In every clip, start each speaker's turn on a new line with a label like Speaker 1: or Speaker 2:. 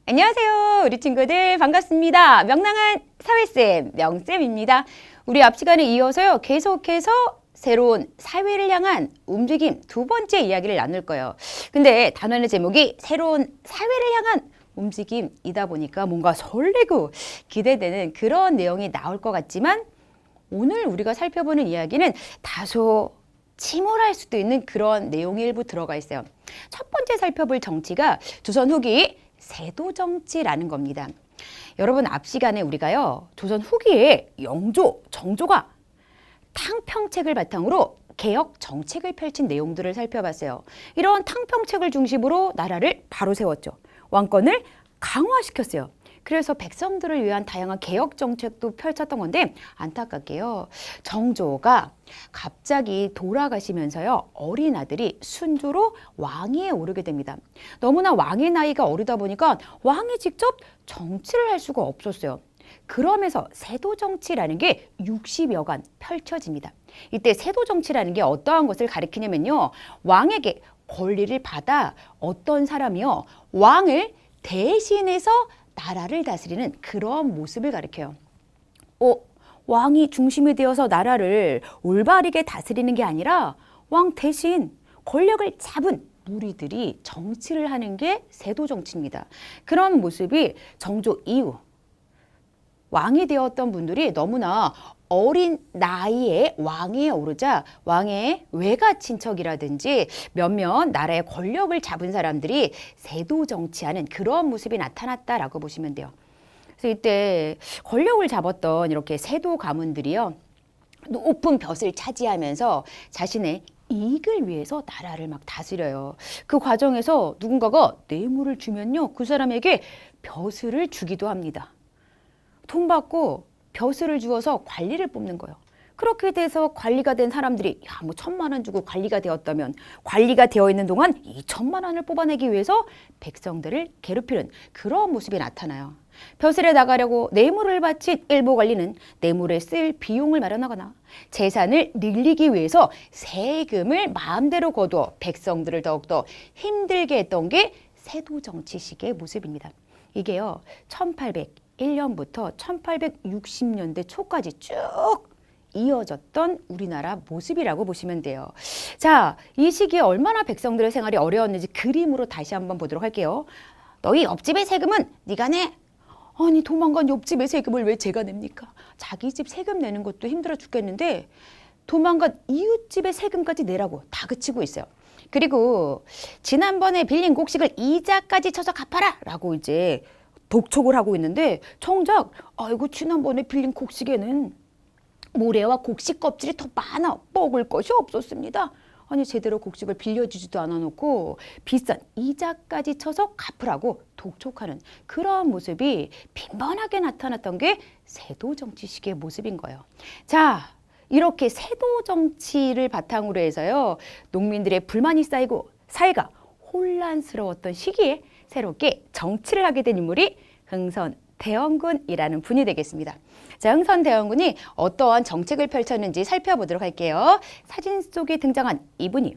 Speaker 1: 안녕하세요. 우리 친구들 반갑습니다. 명랑한 사회쌤, 명쌤입니다. 우리 앞 시간에 이어서요. 계속해서 새로운 사회를 향한 움직임 두 번째 이야기를 나눌 거예요. 근데 단원의 제목이 새로운 사회를 향한 움직임이다 보니까 뭔가 설레고 기대되는 그런 내용이 나올 것 같지만 오늘 우리가 살펴보는 이야기는 다소 침울할 수도 있는 그런 내용이 일부 들어가 있어요. 첫 번째 살펴볼 정치가 조선 후기 세도 정치라는 겁니다. 여러분 앞 시간에 우리가요. 조선 후기에 영조, 정조가 탕평책을 바탕으로 개혁 정책을 펼친 내용들을 살펴봤어요. 이런 탕평책을 중심으로 나라를 바로 세웠죠. 왕권을 강화시켰어요. 그래서 백성들을 위한 다양한 개혁 정책도 펼쳤던 건데 안타깝게요. 정조가 갑자기 돌아가시면서요. 어린 아들이 순조로 왕위에 오르게 됩니다. 너무나 왕의 나이가 어리다 보니까 왕이 직접 정치를 할 수가 없었어요. 그러면서 세도 정치라는 게 60여간 펼쳐집니다. 이때 세도 정치라는 게 어떠한 것을 가리키냐면요. 왕에게 권리를 받아 어떤 사람이요. 왕을 대신해서 나라를 다스리는 그런 모습을 가리켜요. 왕이 중심이 되어서 나라를 올바르게 다스리는 게 아니라 왕 대신 권력을 잡은 무리들이 정치를 하는 게 세도 정치입니다. 그런 모습이 정조 이후 왕이 되었던 분들이 너무나 어린 나이에 왕위에 오르자 왕의 외가 친척이라든지 몇몇 나라의 권력을 잡은 사람들이 세도 정치하는 그런 모습이 나타났다라고 보시면 돼요. 그래서 이때 권력을 잡았던 이렇게 세도 가문들이요. 높은 벼슬을 차지하면서 자신의 이익을 위해서 나라를 막 다스려요. 그 과정에서 누군가가 뇌물을 주면요. 그 사람에게 벼슬을 주기도 합니다. 돈 받고 벼슬을 주어서 관리를 뽑는 거예요. 그렇게 돼서 관리가 된 사람들이 1,000만 원 주고 관리가 되었다면 관리가 되어 있는 동안 2,000만 원을 뽑아내기 위해서 백성들을 괴롭히는 그런 모습이 나타나요. 벼슬에 나가려고 뇌물을 바친 일부 관리는 뇌물에 쓸 비용을 마련하거나 재산을 늘리기 위해서 세금을 마음대로 거두어 백성들을 더욱더 힘들게 했던 게 세도 정치식의 모습입니다. 이게요. 1801년부터 1860년대 초까지 쭉 이어졌던 우리나라 모습이라고 보시면 돼요. 자, 이 시기에 얼마나 백성들의 생활이 어려웠는지 그림으로 다시 한번 보도록 할게요. 너희 옆집의 세금은 네가 내. 아니 도망간 옆집의 세금을 왜 제가 냅니까? 자기 집 세금 내는 것도 힘들어 죽겠는데 도망간 이웃집의 세금까지 내라고 다그치고 있어요. 그리고 지난번에 빌린 곡식을 이자까지 쳐서 갚아라 라고 이제 독촉을 하고 있는데 정작 아이고 지난번에 빌린 곡식에는 모래와 곡식 껍질이 더 많아 먹을 것이 없었습니다. 아니 제대로 곡식을 빌려주지도 않아 놓고 비싼 이자까지 쳐서 갚으라고 독촉하는 그런 모습이 빈번하게 나타났던 게 세도 정치식의 모습인 거예요. 자, 이렇게 세도 정치를 바탕으로 해서요. 농민들의 불만이 쌓이고 사회가 혼란스러웠던 시기에 새롭게 정치를 하게 된 인물이 흥선대원군이라는 분이 되겠습니다. 자, 흥선대원군이 어떠한 정책을 펼쳤는지 살펴보도록 할게요. 사진 속에 등장한 이분이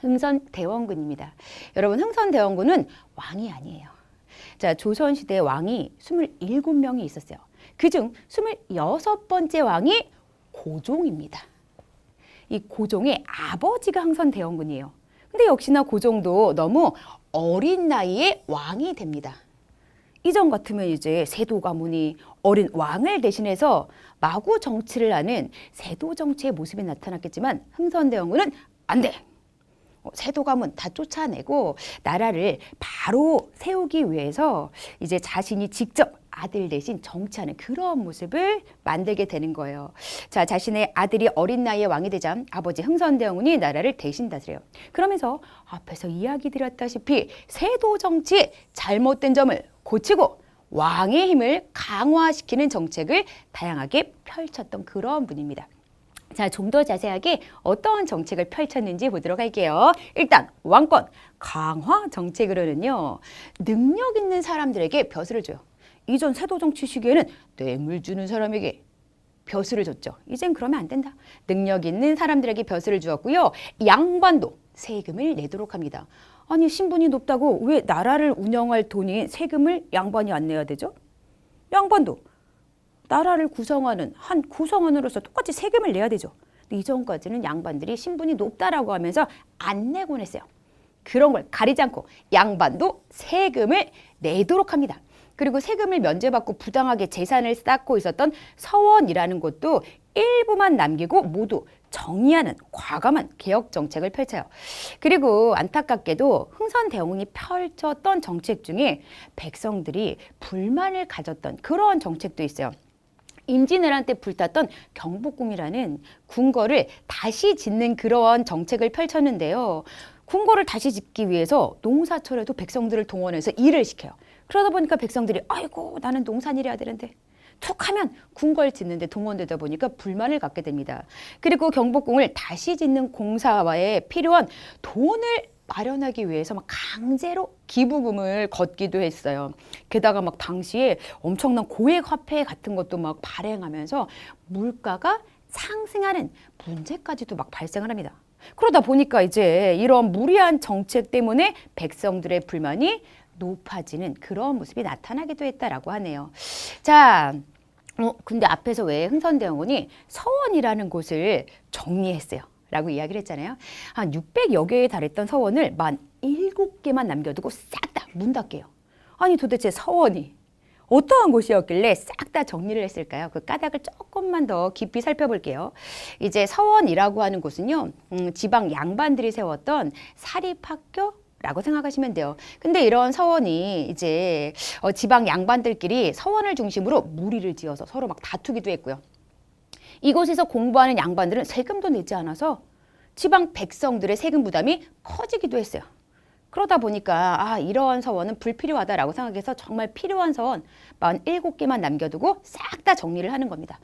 Speaker 1: 흥선대원군입니다. 여러분, 흥선대원군은 왕이 아니에요. 자, 조선시대 왕이 27명이 있었어요. 그중 26번째 왕이 고종입니다. 이 고종의 아버지가 흥선대원군이에요. 근데 역시나 고종도 너무 어린 나이에 왕이 됩니다. 이전 같으면 이제 세도 가문이 어린 왕을 대신해서 마구 정치를 하는 세도 정치의 모습이 나타났겠지만 흥선대원군은 안 돼. 세도 가문 다 쫓아내고 나라를 바로 세우기 위해서 이제 자신이 직접 아들 대신 정치하는 그런 모습을 만들게 되는 거예요. 자, 자신의 아들이 어린 나이에 왕이 되자 아버지 흥선대원군이 나라를 대신 다스려요. 그러면서 앞에서 이야기 드렸다시피 세도 정치의 잘못된 점을 고치고 왕의 힘을 강화시키는 정책을 다양하게 펼쳤던 그런 분입니다. 자, 좀 더 자세하게 어떤 정책을 펼쳤는지 보도록 할게요. 일단 왕권 강화 정책으로는요. 능력 있는 사람들에게 벼슬을 줘요. 이전 세도 정치 시기에는 뇌물 주는 사람에게 벼슬을 줬죠. 이젠 그러면 안 된다. 능력 있는 사람들에게 벼슬을 주었고요. 양반도 세금을 내도록 합니다. 아니 신분이 높다고 왜 나라를 운영할 돈인 세금을 양반이 안 내야 되죠? 양반도 나라를 구성하는 한 구성원으로서 똑같이 세금을 내야 되죠. 근데 이전까지는 양반들이 신분이 높다라고 하면서 안 내곤 했어요. 그런 걸 가리지 않고 양반도 세금을 내도록 합니다. 그리고 세금을 면제받고 부당하게 재산을 쌓고 있었던 서원이라는 곳도 일부만 남기고 모두 정리하는 과감한 개혁 정책을 펼쳐요. 그리고 안타깝게도 흥선대원군이 펼쳤던 정책 중에 백성들이 불만을 가졌던 그런 정책도 있어요. 임진왜란 때 불탔던 경복궁이라는 궁궐을 다시 짓는 그러한 정책을 펼쳤는데요. 궁궐을 다시 짓기 위해서 농사철에도 백성들을 동원해서 일을 시켜요. 그러다 보니까 백성들이 아이고 나는 농사일 해야 되는데 툭 하면 궁궐 짓는데 동원되다 보니까 불만을 갖게 됩니다. 그리고 경복궁을 다시 짓는 공사에 필요한 돈을 마련하기 위해서 막 강제로 기부금을 걷기도 했어요. 게다가 막 당시에 엄청난 고액 화폐 같은 것도 막 발행하면서 물가가 상승하는 문제까지도 막 발생을 합니다. 그러다 보니까 이제 이런 무리한 정책 때문에 백성들의 불만이 높아지는 그런 모습이 나타나기도 했다라고 하네요. 자, 근데 앞에서 왜 흥선대원군이 서원이라는 곳을 정리했어요? 라고 이야기를 했잖아요. 한 600여 개에 달했던 서원을 17개만 남겨두고 싹 다 문 닫게요. 아니 도대체 서원이 어떠한 곳이었길래 싹 다 정리를 했을까요? 그 까닭을 조금만 더 깊이 살펴볼게요. 이제 서원이라고 하는 곳은요, 지방 양반들이 세웠던 사립학교 라고 생각하시면 돼요. 근데 이런 서원이 이제 지방 양반들끼리 서원을 중심으로 무리를 지어서 서로 막 다투기도 했고요. 이곳에서 공부하는 양반들은 세금도 내지 않아서 지방 백성들의 세금 부담이 커지기도 했어요. 그러다 보니까 이러한 서원은 불필요하다라고 생각해서 정말 필요한 서원 47개만 남겨두고 싹 다 정리를 하는 겁니다.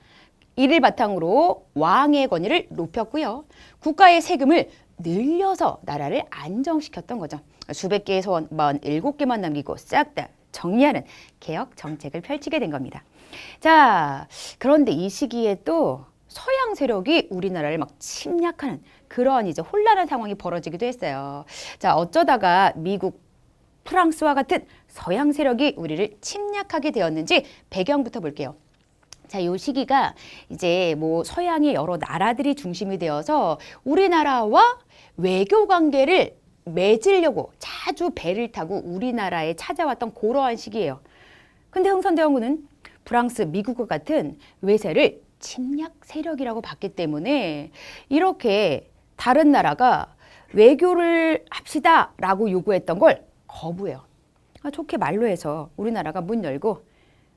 Speaker 1: 이를 바탕으로 왕의 권위를 높였고요. 국가의 세금을 늘려서 나라를 안정시켰던 거죠. 수백 개의 서원 47개만 남기고 싹 다 정리하는 개혁 정책을 펼치게 된 겁니다. 자, 그런데 이 시기에 또 서양 세력이 우리나라를 막 침략하는 그런 이제 혼란한 상황이 벌어지기도 했어요. 자, 어쩌다가 미국, 프랑스와 같은 서양 세력이 우리를 침략하게 되었는지 배경부터 볼게요. 자, 요 시기가 이제 뭐 서양의 여러 나라들이 중심이 되어서 우리나라와 외교 관계를 맺으려고 자주 배를 타고 우리나라에 찾아왔던 그러한 시기예요. 근데 흥선대원군은 프랑스, 미국과 같은 외세를 침략 세력이라고 봤기 때문에 이렇게 다른 나라가 외교를 합시다라고 요구했던 걸 거부해요. 좋게 말로 해서 우리나라가 문 열고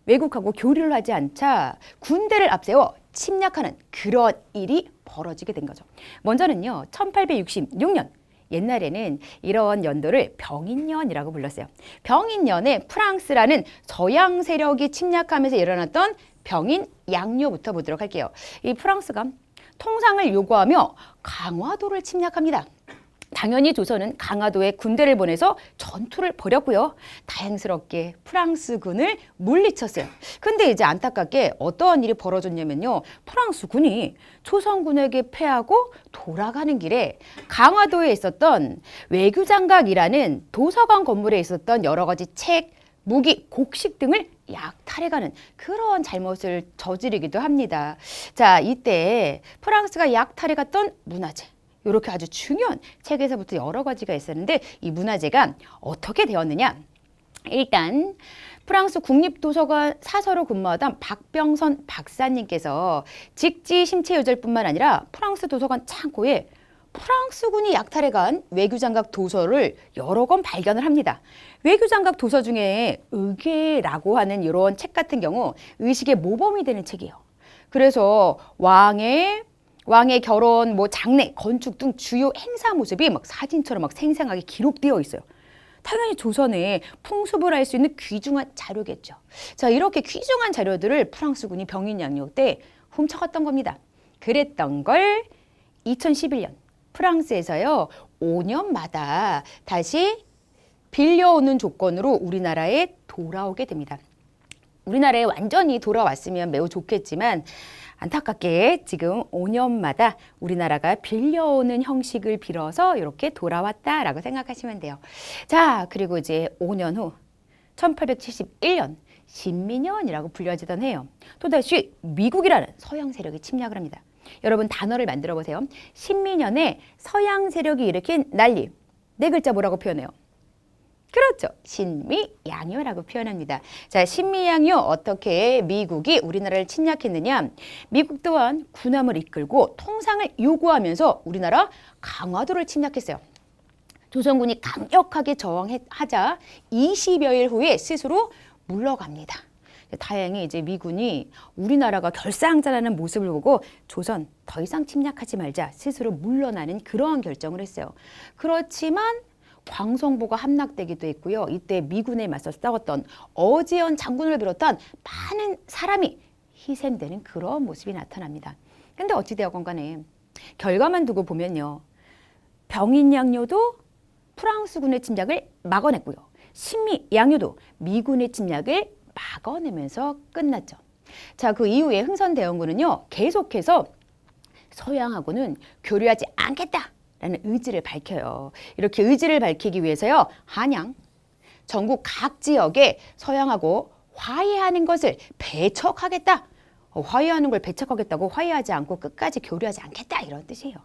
Speaker 1: 외국하고 교류를 하지 않자 군대를 앞세워 침략하는 그런 일이 벌어지게 된 거죠. 먼저는요, 1866년 옛날에는 이런 연도를 병인년이라고 불렀어요. 병인년에 프랑스라는 서양 세력이 침략하면서 일어났던 병인 양요부터 보도록 할게요. 이 프랑스가 통상을 요구하며 강화도를 침략합니다. 당연히 조선은 강화도에 군대를 보내서 전투를 벌였고요. 다행스럽게 프랑스군을 물리쳤어요. 근데 이제 안타깝게 어떠한 일이 벌어졌냐면요. 프랑스군이 조선군에게 패하고 돌아가는 길에 강화도에 있었던 외교장각이라는 도서관 건물에 있었던 여러 가지 책, 무기, 곡식 등을 약탈해가는 그런 잘못을 저지르기도 합니다. 자, 이때 프랑스가 약탈해갔던 문화재. 이렇게 아주 중요한 책에서부터 여러 가지가 있었는데 이 문화재가 어떻게 되었느냐. 일단 프랑스 국립도서관 사서로 근무하던 박병선 박사님께서 직지 심체 요절뿐만 아니라 프랑스 도서관 창고에 프랑스군이 약탈해간 외교장각 도서를 여러 권 발견을 합니다. 외교장각 도서 중에 의궤라고 하는 이런 책 같은 경우 의식의 모범이 되는 책이에요. 그래서 왕의 결혼, 장례, 건축 등 주요 행사 모습이 막 사진처럼 막 생생하게 기록되어 있어요. 당연히 조선의 풍습을 알 수 있는 귀중한 자료겠죠. 자, 이렇게 귀중한 자료들을 프랑스군이 병인양요 때 훔쳐갔던 겁니다. 그랬던 걸 2011년 프랑스에서요 5년마다 다시 빌려오는 조건으로 우리나라에 돌아오게 됩니다. 우리나라에 완전히 돌아왔으면 매우 좋겠지만 안타깝게 지금 5년마다 우리나라가 빌려오는 형식을 빌어서 이렇게 돌아왔다라고 생각하시면 돼요. 자, 그리고 이제 5년 후 1871년 신민연이라고 불려지던 해요. 또다시 미국이라는 서양 세력이 침략을 합니다. 여러분 단어를 만들어 보세요. 신민연에 서양 세력이 일으킨 난리. 네 글자 뭐라고 표현해요? 그렇죠. 신미양요라고 표현합니다. 자, 신미양요 어떻게 미국이 우리나라를 침략했느냐? 미국 또한 군함을 이끌고 통상을 요구하면서 우리나라 강화도를 침략했어요. 조선군이 강력하게 저항하자 20여일 후에 스스로 물러갑니다. 다행히 이제 미군이 우리나라가 결사항전하는 모습을 보고 조선 더 이상 침략하지 말자 스스로 물러나는 그러한 결정을 했어요. 그렇지만 광성보가 함락되기도 했고요. 이때 미군에 맞서 싸웠던 어지연 장군을 비롯한 많은 사람이 희생되는 그런 모습이 나타납니다. 근데 어찌되었건 간에 결과만 두고 보면요. 병인양요도 프랑스군의 침략을 막아냈고요. 신미양요도 미군의 침략을 막아내면서 끝났죠. 자, 그 이후에 흥선대원군은요. 계속해서 서양하고는 교류하지 않겠다. 라는 의지를 밝혀요. 이렇게 의지를 밝히기 위해서요. 한양, 전국 각 지역에 서양하고 화해하는 것을 배척하겠다. 화해하는 걸 배척하겠다고 화해하지 않고 끝까지 교류하지 않겠다 이런 뜻이에요.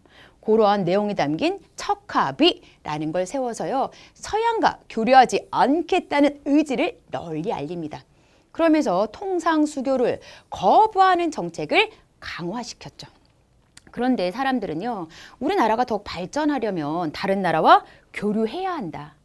Speaker 1: 그러한 내용이 담긴 척합의라는 걸 세워서요. 서양과 교류하지 않겠다는 의지를 널리 알립니다. 그러면서 통상수교를 거부하는 정책을 강화시켰죠. 그런데 사람들은요. 우리나라가 더 발전하려면 다른 나라와 교류해야 한다.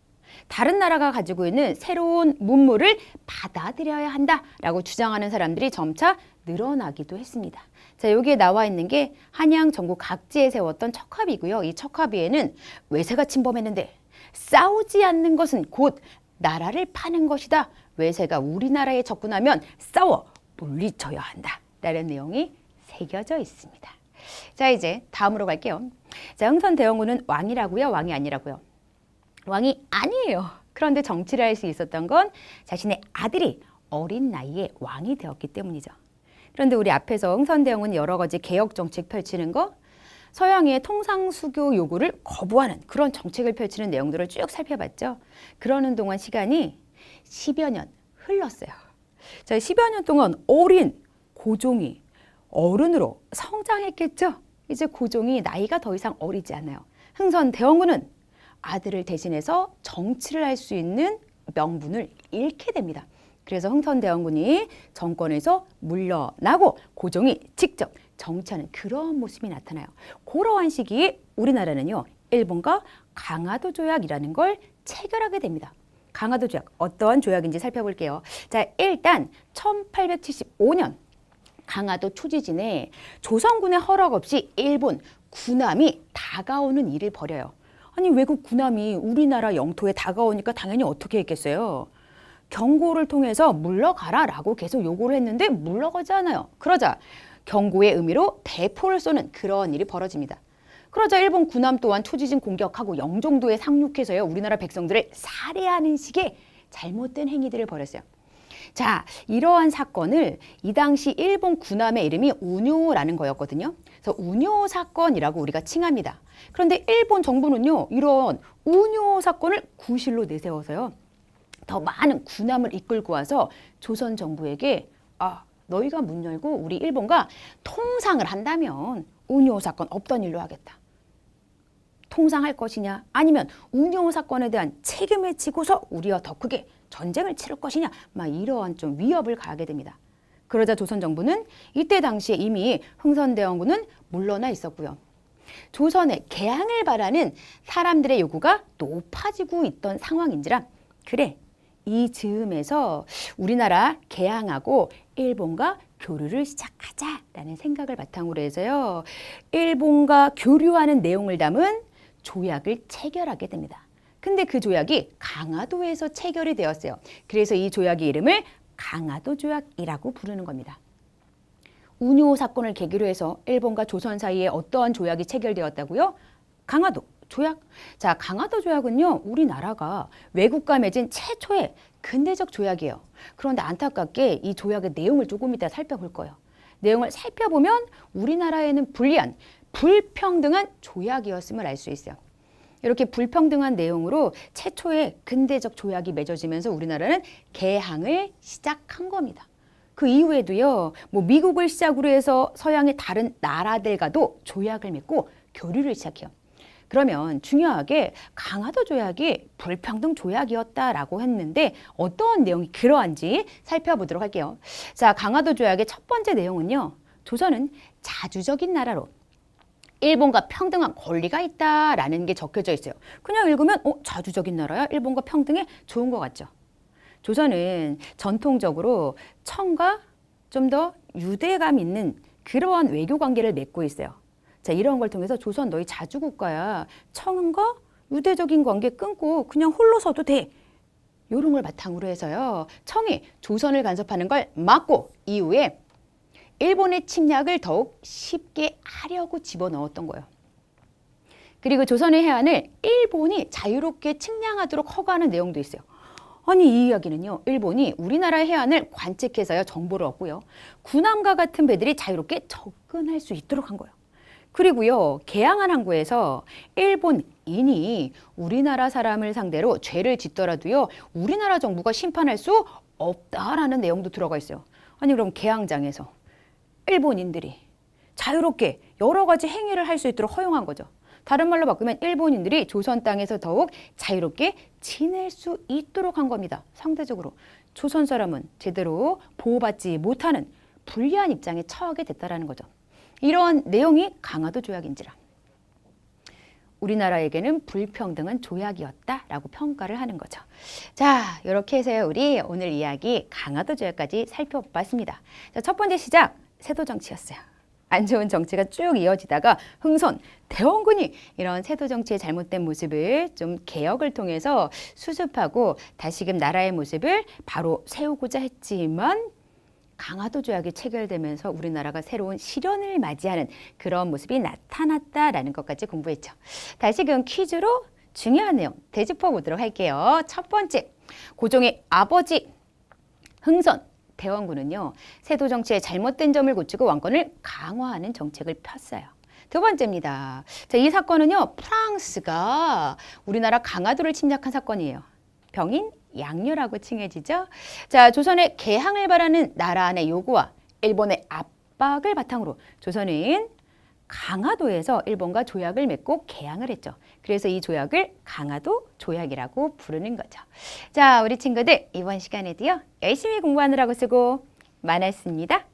Speaker 1: 다른 나라가 가지고 있는 새로운 문물을 받아들여야 한다라고 주장하는 사람들이 점차 늘어나기도 했습니다. 자, 여기에 나와 있는 게 한양 전국 각지에 세웠던 척합이고요. 이 척합의에는 외세가 침범했는데 싸우지 않는 것은 곧 나라를 파는 것이다. 외세가 우리나라에 접근하면 싸워 물리쳐야 한다. 라는 내용이 새겨져 있습니다. 자, 이제 다음으로 갈게요. 자, 흥선대원군은 왕이라고요? 왕이 아니라고요? 왕이 아니에요. 그런데 정치를 할 수 있었던 건 자신의 아들이 어린 나이에 왕이 되었기 때문이죠. 그런데 우리 앞에서 흥선대원군이 여러 가지 개혁 정책 펼치는 거, 서양의 통상수교 요구를 거부하는 그런 정책을 펼치는 내용들을 쭉 살펴봤죠. 그러는 동안 시간이 10여 년 흘렀어요. 자, 10여 년 동안 어린 고종이 어른으로 성장했겠죠. 이제 고종이 나이가 더 이상 어리지 않아요. 흥선대원군은 아들을 대신해서 정치를 할 수 있는 명분을 잃게 됩니다. 그래서 흥선대원군이 정권에서 물러나고 고종이 직접 정치하는 그런 모습이 나타나요. 그러한 시기에 우리나라는요. 일본과 강화도 조약이라는 걸 체결하게 됩니다. 강화도 조약 어떠한 조약인지 살펴볼게요. 자, 일단 1875년 강화도 초지진에 조선군의 허락 없이 일본 군함이 다가오는 일을 벌여요. 아니 외국 군함이 우리나라 영토에 다가오니까 당연히 어떻게 했겠어요? 경고를 통해서 물러가라라고 계속 요구를 했는데 물러가지 않아요. 그러자 경고의 의미로 대포를 쏘는 그런 일이 벌어집니다. 그러자 일본 군함 또한 초지진 공격하고 영종도에 상륙해서요. 우리나라 백성들을 살해하는 식의 잘못된 행위들을 벌였어요. 자, 이러한 사건을 이 당시 일본 군함의 이름이 운요라는 거였거든요. 그래서 운요 사건이라고 우리가 칭합니다. 그런데 일본 정부는요, 이런 운요 사건을 구실로 내세워서요, 더 많은 군함을 이끌고 와서 조선 정부에게 너희가 문 열고 우리 일본과 통상을 한다면 운요 사건 없던 일로 하겠다. 통상할 것이냐 아니면 운요 사건에 대한 책임을 지고서 우리와 더 크게 전쟁을 치를 것이냐 막 이러한 좀 위협을 가하게 됩니다. 그러자 조선 정부는 이때 당시에 이미 흥선대원군은 물러나 있었고요. 조선의 개항을 바라는 사람들의 요구가 높아지고 있던 상황인지라 그래 이 즈음에서 우리나라 개항하고 일본과 교류를 시작하자라는 생각을 바탕으로 해서요. 일본과 교류하는 내용을 담은 조약을 체결하게 됩니다. 근데 그 조약이 강화도에서 체결이 되었어요. 그래서 이 조약의 이름을 강화도 조약이라고 부르는 겁니다. 운요 사건을 계기로 해서 일본과 조선 사이에 어떠한 조약이 체결되었다고요? 강화도 조약. 자, 강화도 조약은요. 우리나라가 외국과 맺은 최초의 근대적 조약이에요. 그런데 안타깝게 이 조약의 내용을 조금 이따 살펴볼 거예요. 내용을 살펴보면 우리나라에는 불리한 불평등한 조약이었음을 알 수 있어요. 이렇게 불평등한 내용으로 최초의 근대적 조약이 맺어지면서 우리나라는 개항을 시작한 겁니다. 그 이후에도요, 미국을 시작으로 해서 서양의 다른 나라들과도 조약을 맺고 교류를 시작해요. 그러면 중요하게 강화도 조약이 불평등 조약이었다라고 했는데 어떤 내용이 그러한지 살펴보도록 할게요. 자, 강화도 조약의 첫 번째 내용은요. 조선은 자주적인 나라로 일본과 평등한 권리가 있다라는 게 적혀져 있어요. 그냥 읽으면 자주적인 나라야? 일본과 평등해? 좋은 것 같죠. 조선은 전통적으로 청과 좀 더 유대감 있는 그러한 외교 관계를 맺고 있어요. 자, 이런 걸 통해서 조선 너희 자주국가야. 청과 유대적인 관계 끊고 그냥 홀로 서도 돼. 이런 걸 바탕으로 해서요. 청이 조선을 간섭하는 걸 막고 이후에 일본의 침략을 더욱 쉽게 하려고 집어넣었던 거예요. 그리고 조선의 해안을 일본이 자유롭게 측량하도록 허가하는 내용도 있어요. 아니, 이 이야기는요. 일본이 우리나라의 해안을 관측해서요. 정보를 얻고요. 군함과 같은 배들이 자유롭게 접근할 수 있도록 한 거예요. 그리고요. 개항한 항구에서 일본인이 우리나라 사람을 상대로 죄를 짓더라도요. 우리나라 정부가 심판할 수 없다라는 내용도 들어가 있어요. 아니, 그럼 개항장에서 일본인들이 자유롭게 여러 가지 행위를 할 수 있도록 허용한 거죠. 다른 말로 바꾸면 일본인들이 조선 땅에서 더욱 자유롭게 지낼 수 있도록 한 겁니다. 상대적으로 조선 사람은 제대로 보호받지 못하는 불리한 입장에 처하게 됐다라는 거죠. 이런 내용이 강화도 조약인지라 우리나라에게는 불평등한 조약이었다라고 평가를 하는 거죠. 자, 이렇게 해서 우리 오늘 이야기 강화도 조약까지 살펴봤습니다. 자, 첫 번째 시작, 세도 정치였어요. 안 좋은 정치가 쭉 이어지다가 흥선, 대원군이 이런 세도 정치의 잘못된 모습을 좀 개혁을 통해서 수습하고 다시금 나라의 모습을 바로 세우고자 했지만 강화도 조약이 체결되면서 우리나라가 새로운 시련을 맞이하는 그런 모습이 나타났다라는 것까지 공부했죠. 다시금 퀴즈로 중요한 내용 되짚어 보도록 할게요. 첫 번째, 고종의 아버지 흥선, 대원군은요. 세도 정치의 잘못된 점을 고치고 왕권을 강화하는 정책을 폈어요. 두 번째입니다. 자, 이 사건은요. 프랑스가 우리나라 강화도를 침략한 사건이에요. 병인 양요라고 칭해지죠. 자, 조선의 개항을 바라는 나라 안의 요구와 일본의 압박을 바탕으로 조선은 강화도에서 일본과 조약을 맺고 개항을 했죠. 그래서 이 조약을 강화도 조약이라고 부르는 거죠. 자, 우리 친구들 이번 시간에도요. 열심히 공부하느라고 수고 많았습니다.